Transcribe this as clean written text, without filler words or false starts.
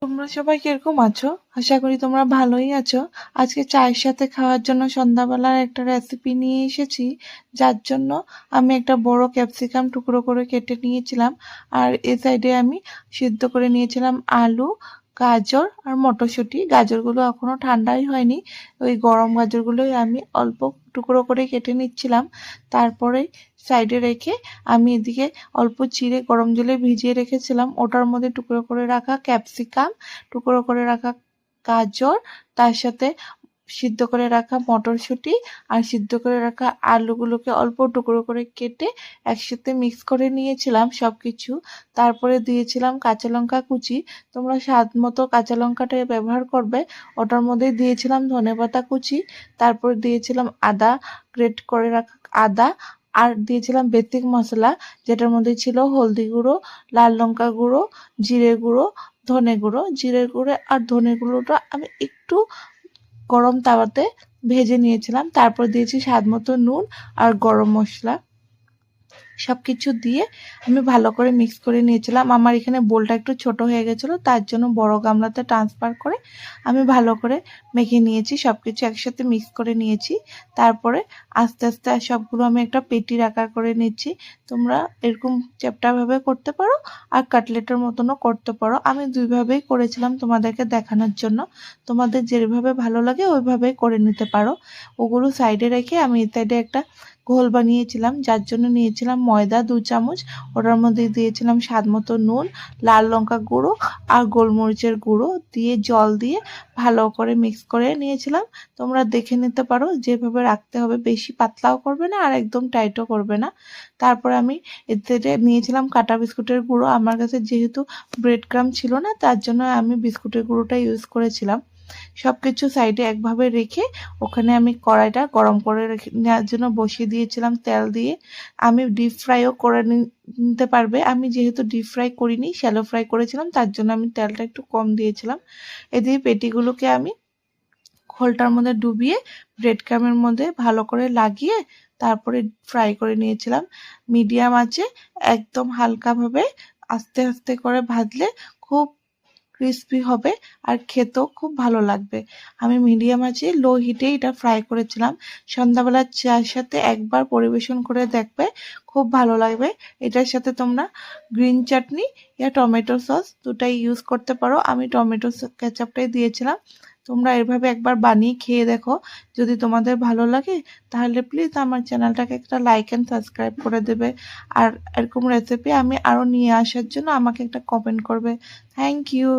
তোমরা সবাই কিরকম আছো? আশা করি তোমরা ভালোই আছো। আজকে চায়ের সাথে খাওয়ার জন্য সন্ধ্যাবেলার একটা রেসিপি নিয়ে এসেছি, যার জন্য আমি একটা বড় ক্যাপসিকাম টুকরো করে কেটে নিয়েছিলাম। আর এ সাইডে আমি সিদ্ধ করে নিয়েছিলাম আলু, গাজর আর মটরশুঁটি। গাজরগুলো এখনো ঠান্ডাই হয়নি, ওই গরম গাজরগুলোই আমি অল্প টুকরো করে কেটে নিচ্ছিলাম। তারপরে সাইডে রেখে আমি এদিকে অল্প চিড়ে গরম জলে ভিজিয়ে রেখেছিলাম, ওটার মধ্যে টুকরো করে রাখা ক্যাপসিকাম, টুকরো করে রাখা গাজর, তার সাথে সিদ্ধ করে রাখা মটরশুঁটি আর সিদ্ধ করে রাখা আলুগুলোকে অল্প টুকরো করে কেটে একসাথে মিক্স করে নিয়েছিলাম সবকিছু। তারপরে দিয়েছিলাম কাঁচা লঙ্কা কুচি, তোমরা স্বাদ মতো কাঁচা লঙ্কাটা ব্যবহার করবে। ওটার মধ্যে দিয়েছিলাম ধনেপাতা কুচি, তারপর দিয়েছিলাম আদা, গ্রেট করে রাখা আদা, আর দিয়েছিলাম বেসিক মশলা, যেটার মধ্যে ছিল হলদি গুঁড়ো, লাল লঙ্কা গুঁড়ো, জিরে গুঁড়ো, ধনে গুঁড়ো। জিরে গুঁড়ো আর ধনে গুঁড়োটা আমি একটু গরম তাওয়াতে ভেজে নিয়েছিলাম। তারপর দিয়েছি স্বাদ মতো নুন আর গরম মশলা। সবকিছু দিয়ে আমি ভালো করে মিক্স করে নিয়েছিলাম। আমার এখানে বোলটা একটু ছোট হয়ে গেছিলো, তার জন্য বড় গামলাতে ট্রান্সফার করে আমি ভালো করে মেখে নিয়েছি, সবকিছু একসাথে মিক্স করে নিয়েছি। তারপরে আস্তে আস্তে সবগুলো আমি একটা পেটির আকার করে নিচ্ছি। তোমরা এরকম চ্যাপ্টাভাবে করতে পারো আর কাটলেটের মতনও করতে পারো। আমি দুইভাবেই করেছিলাম তোমাদেরকে দেখানোর জন্য। তোমাদের যেভাবে ভালো লাগে ওইভাবেই করে নিতে পারো। ওগুলো সাইডে রেখে আমি এই সাইডে একটা ঘোল বানিয়েছিলাম, যার জন্য নিয়েছিলাম ময়দা 2 চামচ, ওটার মধ্যে দিয়েছিলাম স্বাদ মতো নুন, লাল লঙ্কা গুঁড়ো আর গোলমরিচের গুঁড়ো দিয়ে জল দিয়ে ভালো করে মিক্স করে নিয়েছিলাম। তোমরা দেখে নিতে পারো যেভাবে রাখতে হবে, বেশি পাতলাও করবে না আর একদম টাইটও করবে না। তারপর আমি এতে নিয়েছিলাম কাটা বিস্কুটের গুঁড়ো। আমার কাছে যেহেতু ব্রেড ক্রাম ছিল না, তার জন্য আমি বিস্কুটের গুঁড়োটা ইউজ করেছিলাম। সবকিছু সাইডে একভাবে রেখে ওখানে আমি কড়াইটা গরম করে নেওয়ার জন্য বসিয়ে দিয়েছিলাম তেল দিয়ে। আমি ডিপ ফ্রাইও করে নিতে পারবে, আমি যেহেতু ডিপ ফ্রাই করিনি, শ্যালো ফ্রাই করেছিলাম, তার জন্য আমি তেলটা একটু কম দিয়েছিলাম। এদিকে পেটিগুলোকে আমি খোলটার মধ্যে ডুবিয়ে ব্রেড ক্রামের মধ্যে ভালো করে লাগিয়ে তারপরে ফ্রাই করে নিয়েছিলাম মিডিয়াম আঁচে। একদম হালকাভাবে আস্তে আস্তে করে ভাজলে খুব ক্রিস্পি হবে আর খেতেও খুব ভালো লাগবে। আমি মিডিয়াম আঁচে লো হিটে এটা ফ্রাই করেছিলাম। সন্ধ্যাবেলার চায়ের সাথে একবার পরিবেশন করে দেখবে, খুব ভালো লাগবে। এটার সাথে তোমরা গ্রিন চাটনি ইয়া টমেটো সস দুটাই ইউজ করতে পারো। আমি টমেটো কেচাপটাই দিয়েছিলাম। তোমরা এভাবে একবার বানিয়ে খেয়ে দেখো। যদি তোমাদের ভালো লাগে তাহলে প্লিজ আমার চ্যানেলটাকে একটা লাইক অ্যান্ড সাবস্ক্রাইব করে দেবে। আর এরকম রেসিপি আমি আরও নিয়ে আসার জন্য আমাকে একটা কমেন্ট করবে। Thank you.